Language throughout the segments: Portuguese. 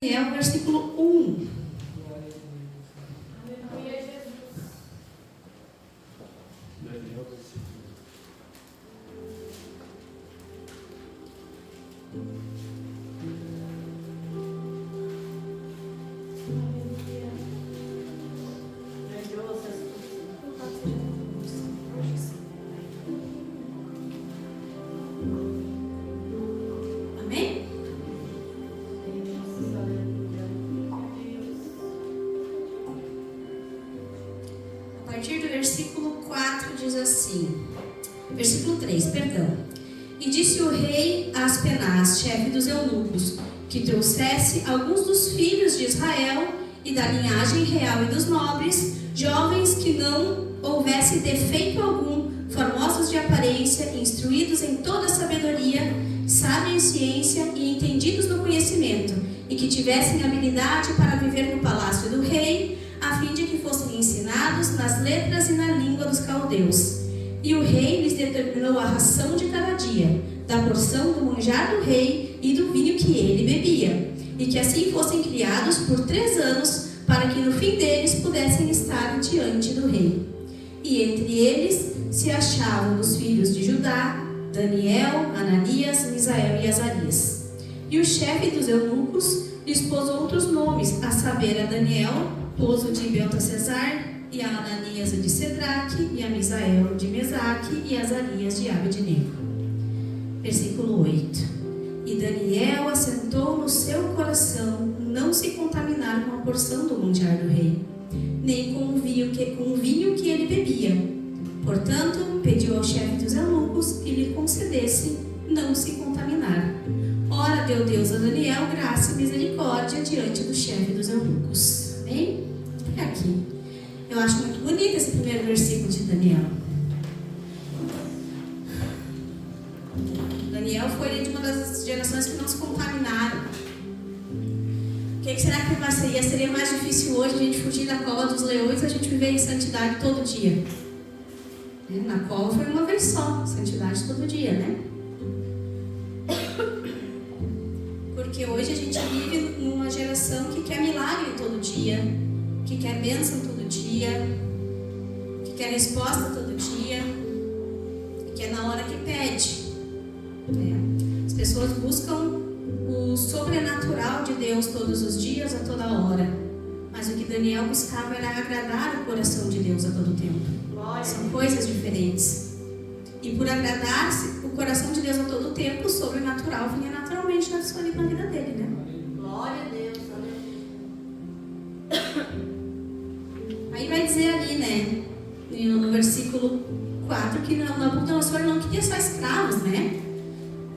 É o versículo 1. Amém? A partir do versículo 4 diz assim, versículo 3, perdão. E disse o rei a Aspenaz, chefe dos eunucos, que trouxesse alguns dos filhos de Israel e da linhagem real e dos nobres, jovens que não houvesse defeito algum, formosos de aparência, instruídos em toda sabedoria, sábios em ciência e entendidos no conhecimento, e que tivessem habilidade para viver no palácio do rei, a fim de que fossem ensinados nas letras e na língua dos caldeus. E o rei lhes determinou a ração de cada dia, da porção do manjar do rei e do vinho que ele bebia, e que assim fossem criados por 3 anos, para que no fim deles pudessem estar diante do rei. E entre eles se achavam os filhos de Judá, Daniel, Ananias, Misael e Azarias. E o chefe dos eunucos lhes pôs outros nomes, a saber, a Daniel pôs o de Beltesazar, e a Ananias o de Cedraque, e a Misael de Mesaque, e Azarias de Abednego. Versículo 8. E Daniel assentou no seu coração não se contaminar com a porção do manjar do rei, nem com o vinho que ele bebia. Portanto, pediu ao chefe dos eunucos que lhe concedesse não se contaminar. Ora, deu Deus a Daniel graça e misericórdia diante do chefe dos eunucos. Amém? É aqui. Eu acho muito bonito esse primeiro versículo de Daniel. Daniel foi de uma das gerações que não se contaminaram. O que será que seria? Seria mais difícil hoje a gente fugir da cova dos leões, a gente viver em santidade todo dia. Na cova foi uma vez só, santidade todo dia, né? Porque hoje a gente vive numa geração que quer milagre todo dia, que quer bênção todo dia, que quer resposta todo dia, e que é na hora que pede. As pessoas buscam o sobrenatural de Deus todos os dias, a toda hora. Mas o que Daniel buscava era agradar o coração de Deus a todo tempo. São coisas diferentes. E por agradar o coração de Deus a todo tempo, o sobrenatural vinha naturalmente na vida dele, né? Glória a Deus. Aí vai dizer ali, né? No versículo 4, que Nabucodonosor não queria só escravos, né?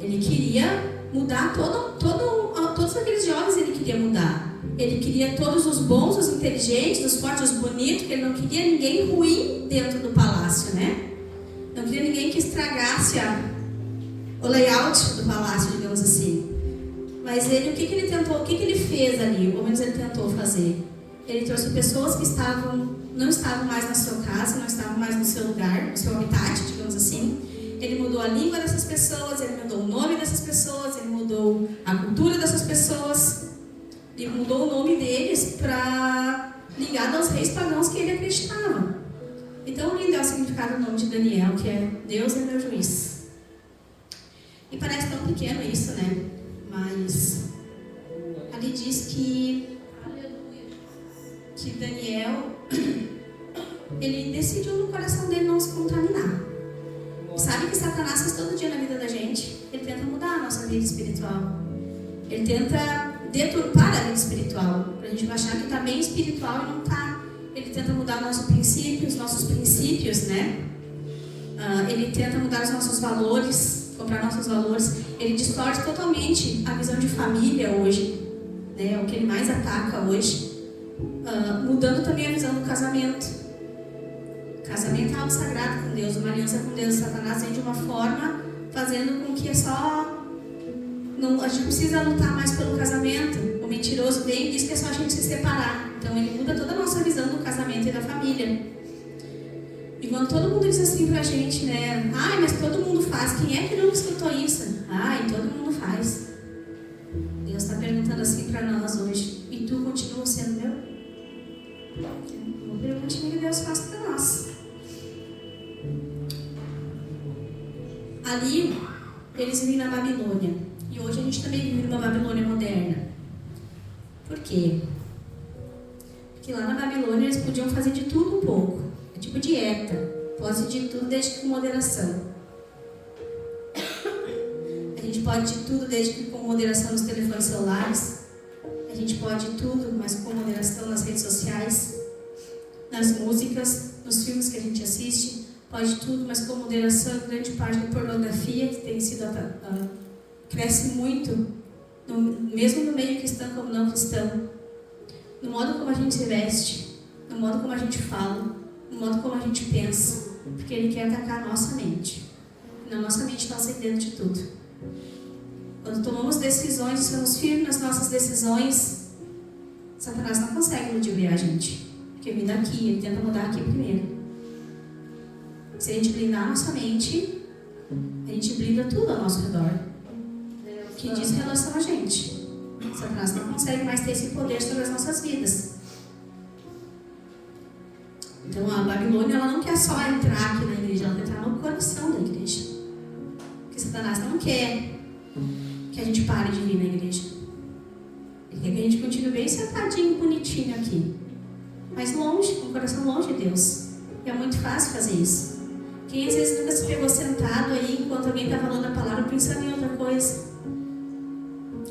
Ele queria mudar todos aqueles jovens, ele queria mudar. Ele queria todos os bons, os inteligentes, os fortes, os bonitos, porque ele não queria ninguém ruim dentro do palácio, né? Não queria ninguém que estragasse o layout do palácio, digamos assim. Mas ele, o que ele tentou, o que ele fez ali? Ou menos ele tentou fazer. Ele trouxe pessoas que não estavam mais na sua casa, não estavam mais no seu lugar, no seu habitat, digamos assim. Ele mudou a língua dessas pessoas, ele mudou o nome dessas pessoas, ele mudou a cultura dessas pessoas. Ele mudou o nome deles para ligado aos reis pagãos que ele acreditava. Então, lindo é o significado do nome de Daniel, que é Deus é meu juiz. E parece tão pequeno isso, né? Mas ali diz que Daniel, ele decidiu no coração dele não se contaminar. Sabe que Satanás faz todo dia na vida da gente? Ele tenta mudar a nossa vida espiritual. Ele tenta deturpar a vida espiritual, para a gente achar que está bem espiritual e não está. Ele tenta mudar nossos princípios, né? Ele tenta mudar os nossos valores, comprar nossos valores. Ele distorce totalmente a visão de família hoje, né? É o que ele mais ataca hoje. Mudando também a visão do casamento. O casamento é algo sagrado com Deus, uma aliança com Deus. Satanás vem de uma forma fazendo com que é só... a gente precisa lutar mais pelo casamento. O mentiroso vem e diz que é só a gente se separar. Então ele muda toda a nossa visão do casamento e da família. E quando todo mundo diz assim pra gente, né? Ai, mas todo mundo faz. Quem é que nunca escutou isso? Ai, todo mundo faz. Deus está perguntando assim para nós hoje. ali eles vivem na Babilônia. E hoje a gente também vive numa Babilônia moderna. Por quê? Porque lá na Babilônia eles podiam fazer de tudo um pouco. É tipo dieta. Pode de tudo desde que com moderação. A gente pode de tudo desde que com moderação nos telefones celulares. A gente pode de tudo, mas com moderação nas redes sociais, nas músicas, nos filmes que a gente assiste. Pode de tudo, mas com moderação. Grande parte da pornografia, que tem sido cresce muito, mesmo no meio cristão como não cristão. No modo como a gente se veste, no modo como a gente fala, no modo como a gente pensa. Porque ele quer atacar a nossa mente. Na nossa mente está o segredo de tudo. Quando tomamos decisões e somos firmes nas nossas decisões, Satanás não consegue ludibriar a gente. Porque vem daqui, ele tenta mudar aqui primeiro. Se a gente blindar a nossa mente, a gente blinda tudo ao nosso redor. Que diz em relação a gente. Satanás não consegue mais ter esse poder sobre as nossas vidas. Então a Babilônia, ela não quer só entrar aqui na igreja, ela quer entrar no coração da igreja. Porque Satanás não quer que a gente pare de vir na igreja. Ele quer que a gente continue bem sentadinho, bonitinho aqui. Mas longe, com o coração longe de Deus. E é muito fácil fazer isso. Quem às vezes nunca se pegou sentado aí enquanto alguém está falando a palavra pensando em outra coisa?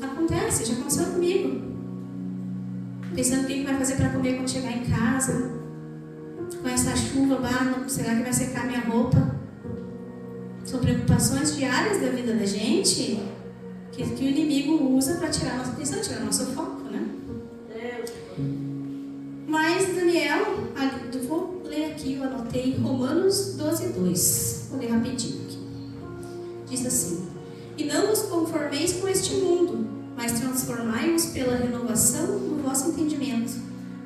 Acontece, já aconteceu comigo. Pensando o que vai fazer para comer quando chegar em casa. Com essa chuva, será que vai secar minha roupa? São preocupações diárias da vida da gente que o inimigo usa para tirar nossa atenção, tirar nosso foco, né? Mas Daniel, vou ler aqui, eu anotei Romanos 12:2. Vou ler rapidinho aqui. Diz assim: e não vos conformeis com este mundo, mas transformai-vos pela renovação do vosso entendimento,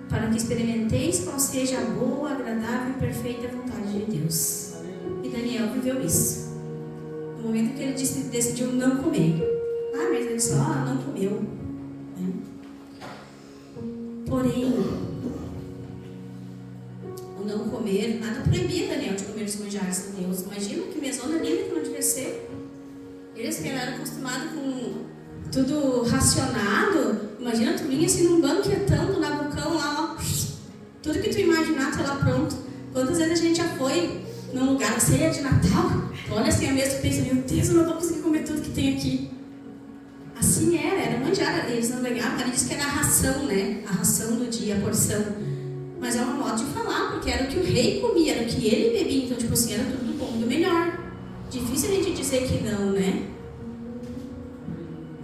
para que experimenteis qual seja a boa, agradável e perfeita vontade de Deus. E Daniel viveu isso. No momento que ele decidiu não comer. Mas ele só não comeu. Né? Porém, o não comer, nada proibia Daniel de comer os manjares de Deus. Imagina que mesona linda que não devia ser. Eles que eram acostumados com tudo racionado. Imagina tu vinha assim num banquetão do Nabucão lá, ó, tudo que tu imaginar tá lá pronto. Quantas vezes a gente já foi num lugar, ceia de Natal, olha assim a mesa e pensa, meu Deus, eu não vou conseguir comer tudo que tem aqui. Assim era manjar, eles não ganhavam, ali diz que era a ração, né? A ração do dia, a porção. Mas é uma modo de falar, porque era o que o rei comia, era o que ele bebia, então tipo assim, era tudo do bom, do melhor. Difícil a gente dizer que não, né?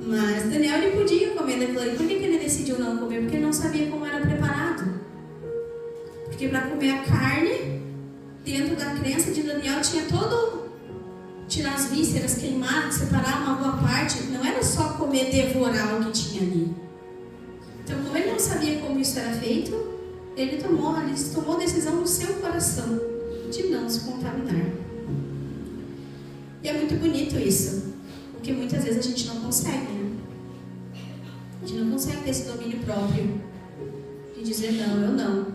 Mas Daniel, ele podia comer daquilo ali. Por que ele decidiu não comer? Porque ele não sabia como era preparado. Porque para comer a carne, dentro da crença de Daniel, tinha todo... tirar as vísceras, queimar, separar uma boa parte. Não era só comer, devorar o que tinha ali. Então, como ele não sabia como isso era feito, ele tomou a decisão no seu coração de não se contaminar. E é muito bonito isso. Porque muitas vezes a gente não consegue, né? A gente não consegue ter esse domínio próprio de dizer não, eu não.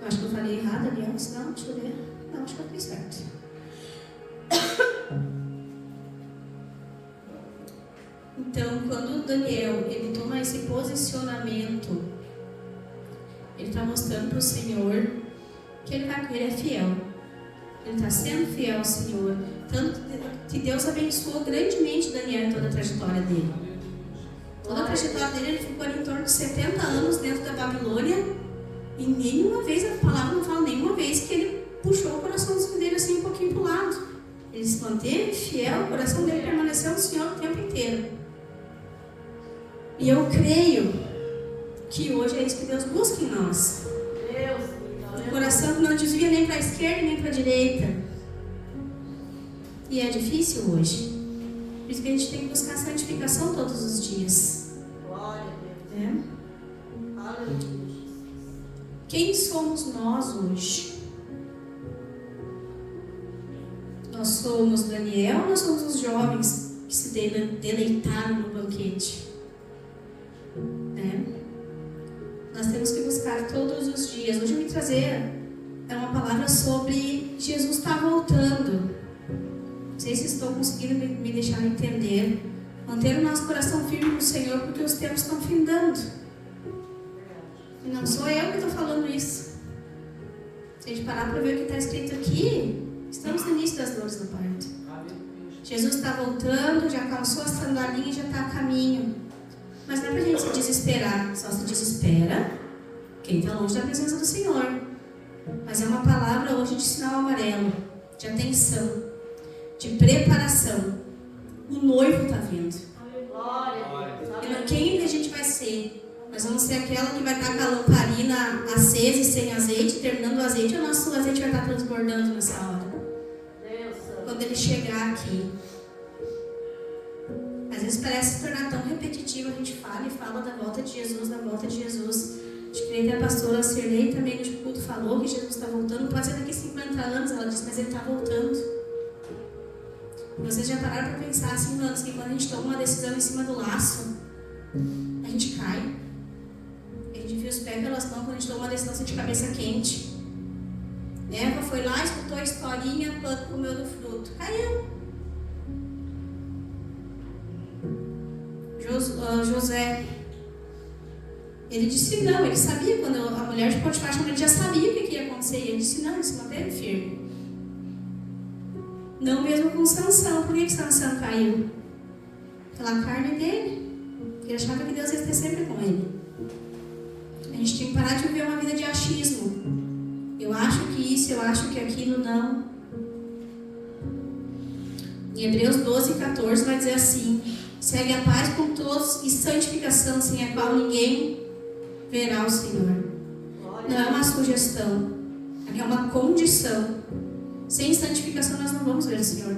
Eu acho que eu falei errado ali antes, não? Deixa eu ver. Não, acho que eu fiz certo. Então, quando Daniel ele toma esse posicionamento, ele está mostrando para o Senhor que ele é fiel. Ele está sendo fiel ao Senhor. Tanto que Deus abençoou grandemente Daniel em toda a trajetória dele. Toda a trajetória dele, ele ficou em torno de 70 anos dentro da Babilônia. E nenhuma vez, a palavra não fala nenhuma vez que ele puxou o coração dele assim um pouquinho para o lado. Ele se manteve fiel, o coração dele permaneceu no Senhor o tempo inteiro. E eu creio que hoje é isso que Deus busca em nós. Um coração que não desvia nem para a esquerda nem para a direita. E é difícil hoje. Por isso que a gente tem que buscar santificação todos os dias. Glória a Deus. É? Aleluia. Quem somos nós hoje? Nós somos Daniel ou nós somos os jovens que se deleitaram no banquete? Nós temos que buscar todos os dias. Hoje eu vim trazer uma palavra sobre Jesus está voltando. sei se estou conseguindo me deixar entender. Manter o nosso coração firme no Senhor, porque os tempos estão findando. E não sou eu que estou falando isso. Se a gente parar para ver o que está escrito aqui, estamos no início das dores do parto. Jesus está voltando, já calçou a sandalinha e já está a caminho. Mas não é para a gente se desesperar. Só se desespera quem está longe da presença do Senhor. Mas é uma palavra hoje de sinal amarelo, de atenção, de preparação. O noivo está vindo. Quem a gente vai ser? Nós vamos ser aquela que vai estar com a lamparina acesa e sem azeite, terminando o azeite, o nosso azeite vai estar transbordando nessa hora. Quando ele chegar aqui. Às vezes parece se tornar tão repetitivo, a gente fala e fala da volta de Jesus, da volta de Jesus. Acho que nem a pastora Cirlei também no culto falou que Jesus está voltando. Pode ser daqui a 50 anos, ela disse, mas ele está voltando. Vocês já pararam para pensar assim, anos, que quando a gente toma uma decisão em cima do laço, a gente cai. A gente vê os pés pelas mãos, quando a gente toma uma decisão assim, de cabeça quente. Eva foi lá, escutou a historinha, quando comeu do fruto. Caiu. José, ele disse não, ele sabia, quando a mulher de Potifar chamou, ele já sabia o que ia acontecer. E ele disse não, ele se manteve firme. Não mesmo com Sansão. Por que Sansão caiu? Pela carne dele. Ele achava que Deus ia estar sempre com ele. A gente tem que parar de viver uma vida de achismo. Eu acho que isso, eu acho que aquilo, não. Em Hebreus 12, 14 vai dizer assim: segue a paz com todos e santificação, sem a qual ninguém verá o Senhor. Não é uma sugestão, é uma condição. Sem santificação nós não vamos ver o Senhor.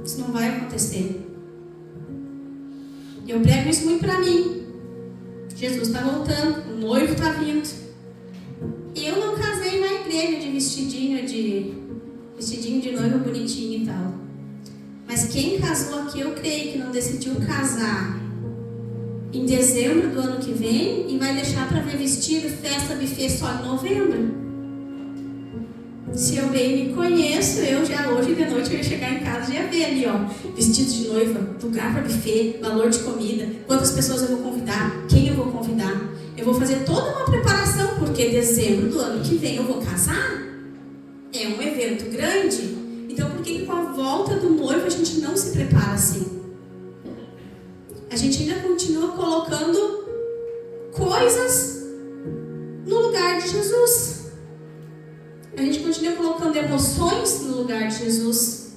Isso não vai acontecer. Eu prego isso muito para mim. Jesus está voltando, o noivo está vindo. E eu não casei na igreja de vestidinho de noiva bonitinho e tal. Mas quem casou aqui, eu creio que não decidiu casar em dezembro do ano que vem e vai deixar para ver vestido, festa, buffet só em novembro. Se eu bem me conheço, eu já hoje de noite eu ia chegar em casa e ia ver ali, ó, vestido de noiva, lugar para buffet, valor de comida, quantas pessoas eu vou convidar, quem eu vou convidar. Eu vou fazer toda uma preparação, porque dezembro do ano que vem eu vou casar. É um evento grande. Então por que com a volta do noivo a gente não se prepara assim? A gente ainda continua colocando coisas no lugar de Jesus. A gente continua colocando emoções no lugar de Jesus.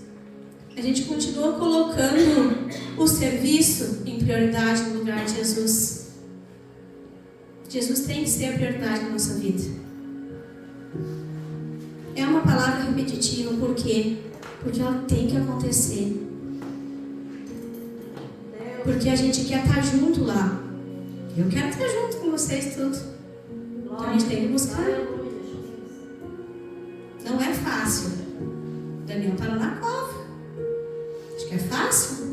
A gente continua colocando o serviço em prioridade no lugar de Jesus. Jesus tem que ser a prioridade na nossa vida. É uma palavra repetitiva, por quê? Porque ela tem que acontecer. Porque a gente quer estar junto lá. Eu quero estar junto com vocês tudo. Então a gente tem que buscar. Não é fácil. Daniel parou na cova. Acho que é fácil.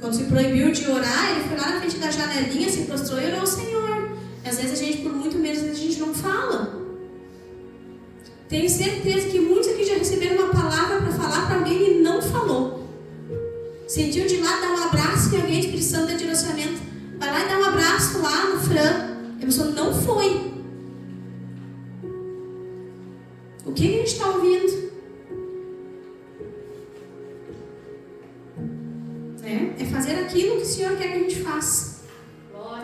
Quando se proibiu de orar, ele foi lá na frente da janelinha, se prostrou e orou ao Senhor. Às vezes a gente, por muito menos, a gente não fala. Tenho certeza que muitos aqui já receberam uma palavra para falar para alguém e não falou. Sentiu de lá dar um abraço em alguém, Espírito Santo de direcionamento. Vai lá e dá um abraço lá no Fran. A pessoa não foi. O que a gente está ouvindo? É fazer aquilo que o Senhor quer que a gente faça.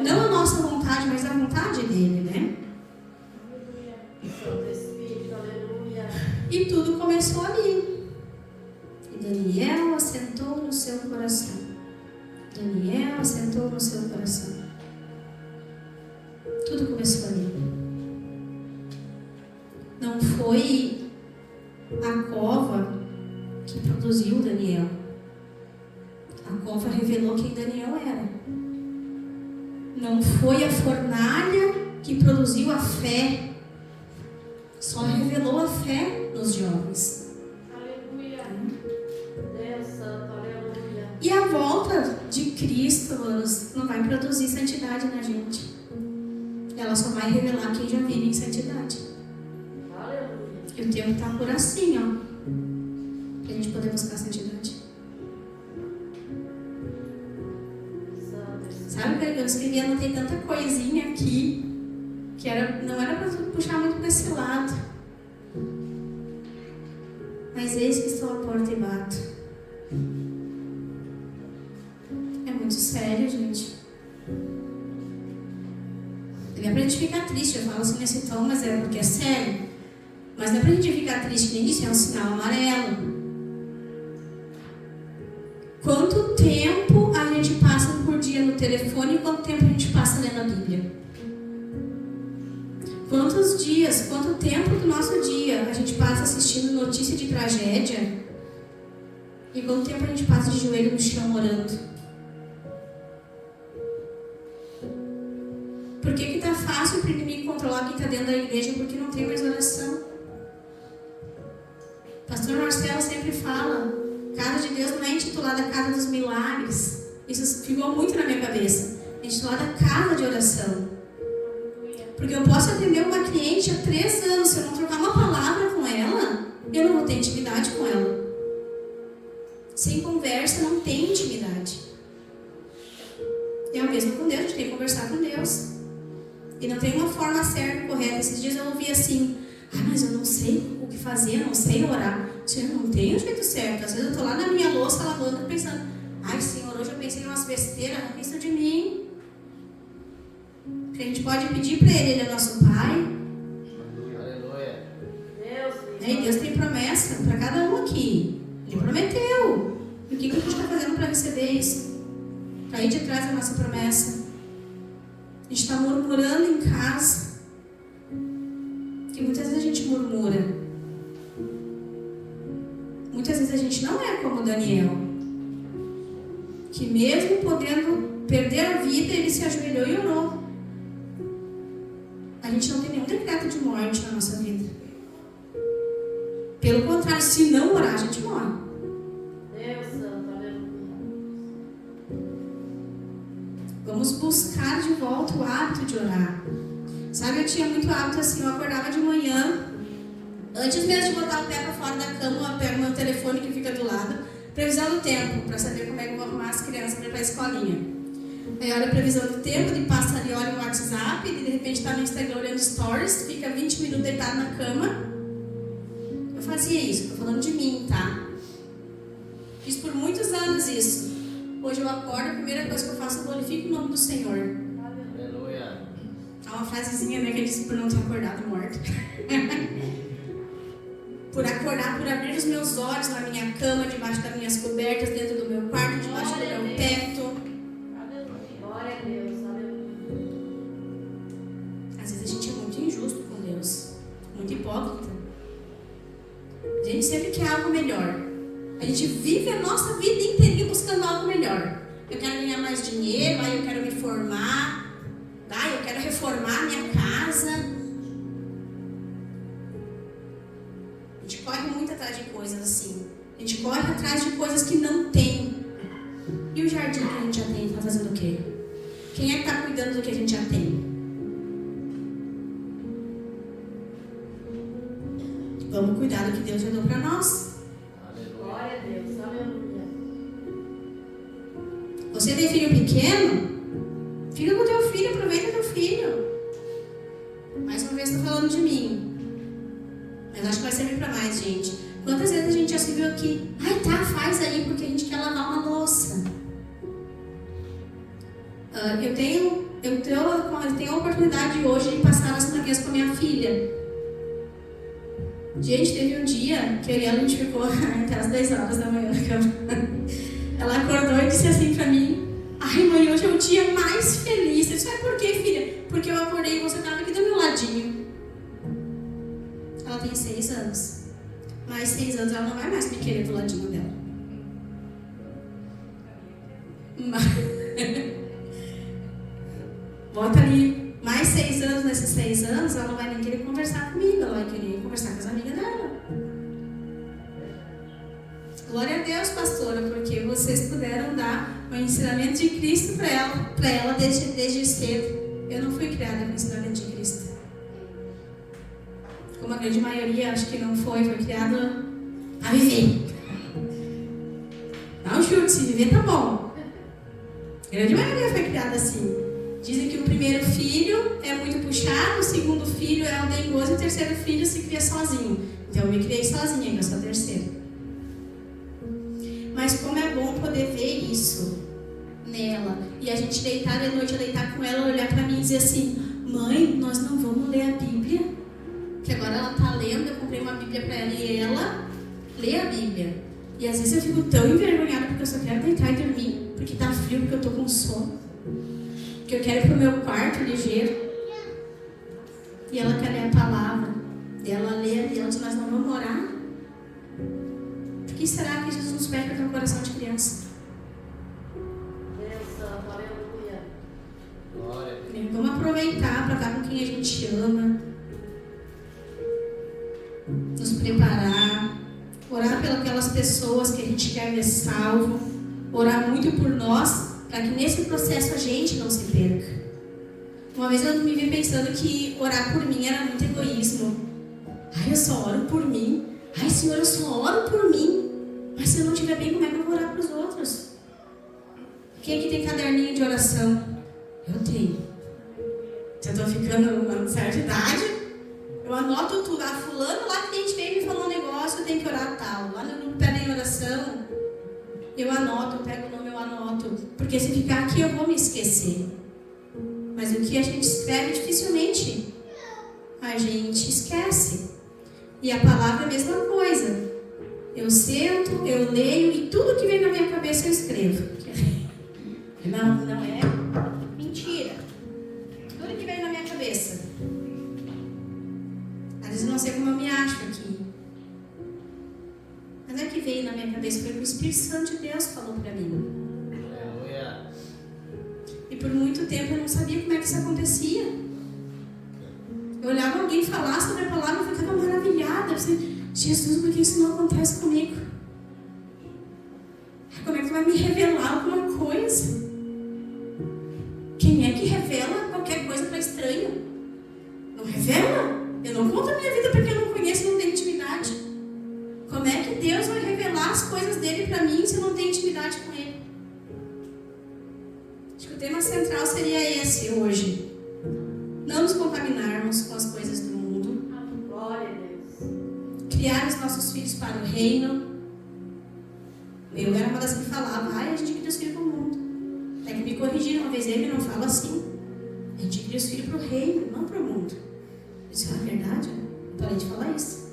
Não a nossa vontade, mas a vontade dele, né? E tudo começou ali. E Daniel assentou no seu coração. Daniel assentou no seu coração. Tudo começou ali. Não foi a cova que produziu Daniel. A cova revelou quem Daniel era. Não foi a fornalha que produziu a fé. Só revelou a fé nos jovens. Aleluia. Deus Santo, aleluia. E a volta de Cristo, amados, não vai produzir santidade na gente. Ela só vai revelar quem já vive em santidade. Aleluia. E o tempo está por assim, ó, para a gente poder buscar a santidade. Sabe, eu escrevi, anotei tanta coisinha aqui, que não era para puxar muito para esse lado. Mas eis que estou à porta e bato. É muito sério, gente. Não é pra gente ficar triste, eu falo assim nesse tom, mas é porque é sério. Mas não é pra gente ficar triste, nem disse, é um sinal amarelo. Quanto tempo a gente passa por dia no telefone e quanto tempo a gente passa lendo a Bíblia? Quantos dias, quanto tempo do nosso dia a gente passa assistindo notícia de tragédia? E quanto tempo a gente passa de joelho no chão orando? Por que está fácil para o inimigo controlar quem está dentro da igreja? Porque não tem mais oração. Pastor Marcelo sempre fala, Casa de Deus não é intitulada Casa dos Milagres. Isso ficou muito na minha cabeça. É intitulada Casa de Oração. Porque eu posso atender uma cliente há 3 anos, se eu não trocar uma palavra com ela, eu não vou ter intimidade com ela. Sem conversa não tem intimidade. É o mesmo com Deus, a gente tem que conversar com Deus. E não tem uma forma certa e correta. Esses dias eu ouvi assim, mas eu não sei o que fazer, eu não sei orar. Eu não tenho o jeito certo. Às vezes eu estou lá na minha louça lavando pensando, Senhor, hoje eu pensei em umas besteiras, não pensa de mim. Porque a gente pode pedir para Ele é nosso Pai. Aleluia. E Deus tem promessa para cada um aqui. Ele prometeu. E o que a gente está fazendo para receber isso? Para ir de trás da nossa promessa. A gente está murmurando em casa. Porque muitas vezes a gente murmura. Muitas vezes a gente não é como Daniel, que mesmo podendo perder a vida, ele se ajoelhou e orou. A gente não tem nenhum decreto de morte na nossa vida. Pelo contrário, se não orar, a gente morre. Deus Santo, aleluia. Vamos buscar de volta o hábito de orar. Sabe, eu tinha muito hábito assim, eu acordava de manhã, antes mesmo de botar o pé para fora da cama, eu pego meu telefone que fica do lado, previsão do tempo, para saber como é que eu vou arrumar as crianças para ir para a escolinha. Aí olha a previsão do tempo, de passa ali, olha o WhatsApp, e de repente está no Instagram olhando stories, fica 20 minutos deitado na cama. Eu fazia isso, estou falando de mim, tá? Fiz por muitos anos isso. Hoje eu acordo, a primeira coisa que eu faço é glorifico o nome do Senhor. Aleluia. Há uma frasezinha, né, que ele disse por não ter acordado morto. Por acordar, por abrir os meus olhos na minha cama, debaixo das minhas cobertas, dentro do meu quarto, debaixo do meu teto. Glória a Deus, aleluia. Às vezes a gente é muito injusto com Deus, muito hipócrita. A gente sempre quer algo melhor. A gente vive a nossa vida inteirinha buscando algo melhor. Eu quero ganhar mais dinheiro, aí eu quero me formar, eu quero reformar a minha casa. A gente corre muito atrás de coisas assim. A gente corre atrás de coisas que não tem. E o jardim que a gente já tem, está fazendo o quê? Quem é que está cuidando do que a gente já tem? Vamos cuidar do que Deus já deu para nós. Glória a Deus, aleluia. Você tem filho pequeno? Fica com teu filho, aproveita teu filho. Mais uma vez estou falando de mim. Mas acho que vai servir para mais, gente. Quantas vezes a gente já se viu aqui? Faz aí porque a gente quer lavar uma louça. Eu tenho a oportunidade hoje de passar as manhãs com a minha filha. Gente, teve um dia que eu e ela, a gente ficou até as 10 horas da manhã na cama. Ela acordou e disse assim pra mim: mãe, hoje é o dia mais feliz. Eu disse: por quê, filha? Porque eu acordei e você estava aqui do meu ladinho. Ela tem 6 anos. Mais 6 anos ela não vai mais me querer do ladinho dela. Bota ali mais 6 anos, nesses 6 anos, ela não vai nem querer conversar comigo, ela vai querer conversar com as amigas dela. Glória a Deus, pastora, porque vocês puderam dar o ensinamento de Cristo para ela desde cedo. Eu não fui criada com o ensinamento de Cristo. como a grande maioria, acho que não foi criada a viver. Não chute, se viver tá bom. A grande maioria foi criada assim. Dizem que o primeiro filho é muito puxado, o segundo filho é o dengoso e o terceiro filho se cria sozinho. Então eu me criei sozinha, que eu sou a terceira. Mas como é bom poder ver isso nela. E a gente deitar de noite, eu deitar com ela, olhar pra mim e dizer assim: mãe, nós não vamos ler a Bíblia? Que agora ela tá lendo, eu comprei uma Bíblia pra ela e ela lê a Bíblia. E às vezes eu fico tão envergonhada porque eu só quero deitar e dormir. Porque tá frio, porque eu tô com sono. Porque eu quero ir pro meu quarto ligeiro. E ela quer ler a palavra. E ela lê ali, ela diz: nós não vamos orar? Por que será que Jesus nos pede para ter um coração de criança? Deus Santo, aleluia. Glória. Vamos aproveitar para estar com quem a gente ama. Nos preparar. Orar pelas pessoas que a gente quer ver salvo. Orar muito por nós, para que nesse processo a gente não se perca. Uma vez eu me vi pensando que orar por mim era muito egoísmo. Ai, eu só oro por mim. Ai, Senhor, eu só oro por mim. Mas se eu não estiver bem, como é que eu vou orar para os outros? Quem aqui tem caderninho de oração? Eu tenho. Se eu estou ficando numa certa idade, eu anoto tudo. Ah, fulano lá que a gente veio me falou um negócio, eu tenho que orar tal. Lá no grupo pedem oração, eu anoto, eu pego o nome, eu anoto. Porque se ficar aqui eu vou me esquecer. Mas o que a gente escreve dificilmente a gente esquece. E a palavra é a mesma coisa. Eu sento, eu leio e tudo que vem na minha cabeça eu escrevo. Não é mentira. Tudo que vem na minha cabeça. Às vezes eu não sei como eu me acho aqui. Mas é que veio na minha cabeça, foi o Espírito Santo de Deus que falou para mim. Aleluia. E por muito tempo eu não sabia como é que isso acontecia. Eu olhava alguém falar sobre a palavra e eu ficava maravilhada. Eu pensei: Jesus, por que isso não acontece comigo? Como é que tu vai me revelar alguma coisa? Quem é que revela qualquer coisa para estranho? Não revela? Eu não conto a minha vida porque eu não conheço e não tenho intimidade. Como é que Deus vai revelar as coisas dele para mim se eu não tenho intimidade com ele? Acho que o tema central seria esse hoje. Não nos contaminarmos com as coisas do mundo. Glória a Deus. Criar os nossos filhos para o reino. Eu era uma das que falava: ai, a gente cria os filhos para o mundo. Até que me corrigiram uma vez, ele não fala assim. A gente cria os filhos para o reino, não para o mundo. Eu disse: é verdade? Eu parei de falar isso.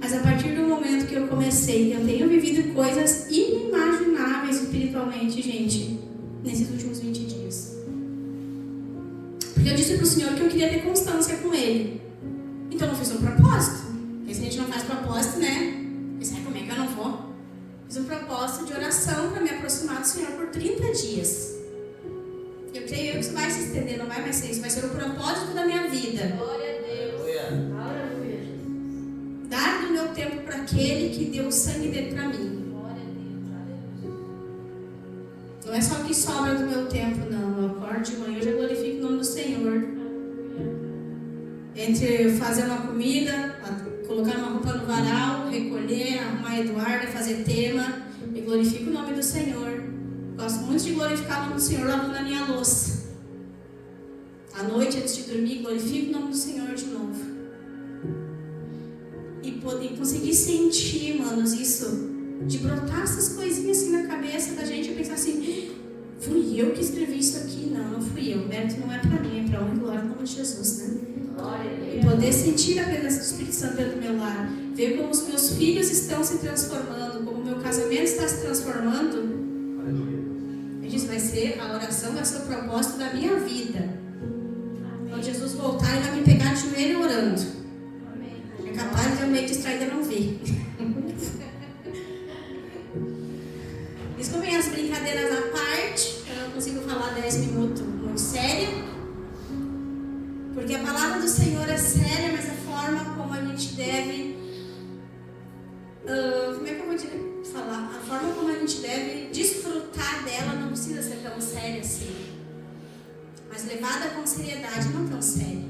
Mas a partir do momento que eu comecei, eu tenho vivido coisas inimagináveis espiritualmente, gente, nesses últimos 20 dias. Porque eu disse para o Senhor que eu queria ter constância com Ele. Então eu fiz um propósito. Porque se a gente não faz propósito, né? Mas como é que eu não vou? Fiz um propósito de oração para me aproximar do Senhor por 30 dias. Eu creio que isso vai se estender, não vai mais ser isso. Vai ser o propósito da minha vida. Glória a Deus. Aleluia. Aleluia, Jesus. Dar do meu tempo para aquele que deu o sangue dele para mim. Glória a Deus. Aleluia. Não é só o que sobra do meu tempo, não. Eu acordo de manhã e já glorifico o nome do Senhor. Entre fazer uma comida, colocar uma roupa no varal, recolher, arrumar Eduarda, fazer tema, eu glorifico o nome do Senhor. Gosto muito de glorificar o nome do Senhor lavando a minha louça. À noite, antes de dormir, glorifico o nome do Senhor de novo. E conseguir sentir, manos, isso, de brotar essas coisinhas assim na cabeça da gente e pensar assim: fui eu que escrevi isso aqui? Não, não fui eu. O mérito não é para mim, é para honra e glória do nome de Jesus, né? Glória a Deus. E poder sentir a presença do Espírito Santo dentro do meu lar, ver como os meus filhos estão se transformando, como o meu casamento está se transformando. Eu disse: vai ser a oração, vai ser o propósito da minha vida. Quando Jesus voltar, ele vai me pegar de joelho orando. É capaz de eu meio distraída não ver. Desculpem as brincadeiras à parte, eu não consigo falar 10 minutos muito séria. Porque a palavra do Senhor é séria, mas a forma como a gente deve... como é que eu vou falar? A forma como a gente deve desfrutar dela não precisa ser tão séria assim. Mas levada com seriedade, não tão séria.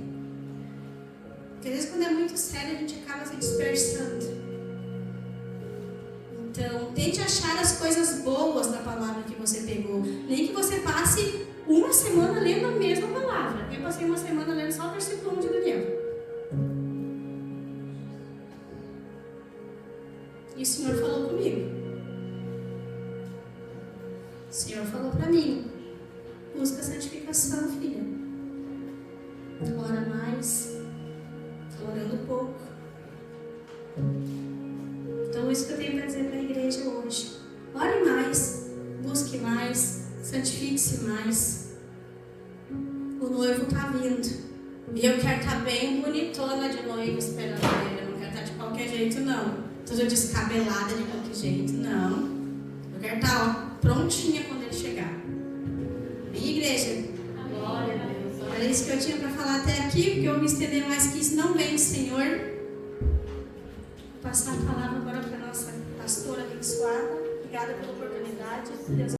Porque às vezes quando é muito sério a gente acaba se dispersando. Então, tente achar as coisas boas da palavra que você pegou. Nem que você passe uma semana lendo a mesma palavra. Eu passei uma semana lendo só o versículo 1 de Daniel. E o Senhor falou comigo. O Senhor falou para mim: busca a santificação, filha. Ora mais, orando pouco. Então, isso que eu tenho para dizer para a igreja hoje. Ore mais, busque mais, santifique-se mais. O noivo está vindo. E eu quero estar bem bonitona de noivo esperando ele. Eu não quero estar de qualquer jeito, não. Toda descabelada de qualquer jeito, não. Eu quero estar prontinha quando ele chegar. Minha igreja. Glória a Deus. Era isso que eu tinha para falar até aqui, porque eu me estender mais que isso não vem do Senhor. Vou passar a palavra agora para a nossa pastora abençoada. Obrigada pela oportunidade. Deus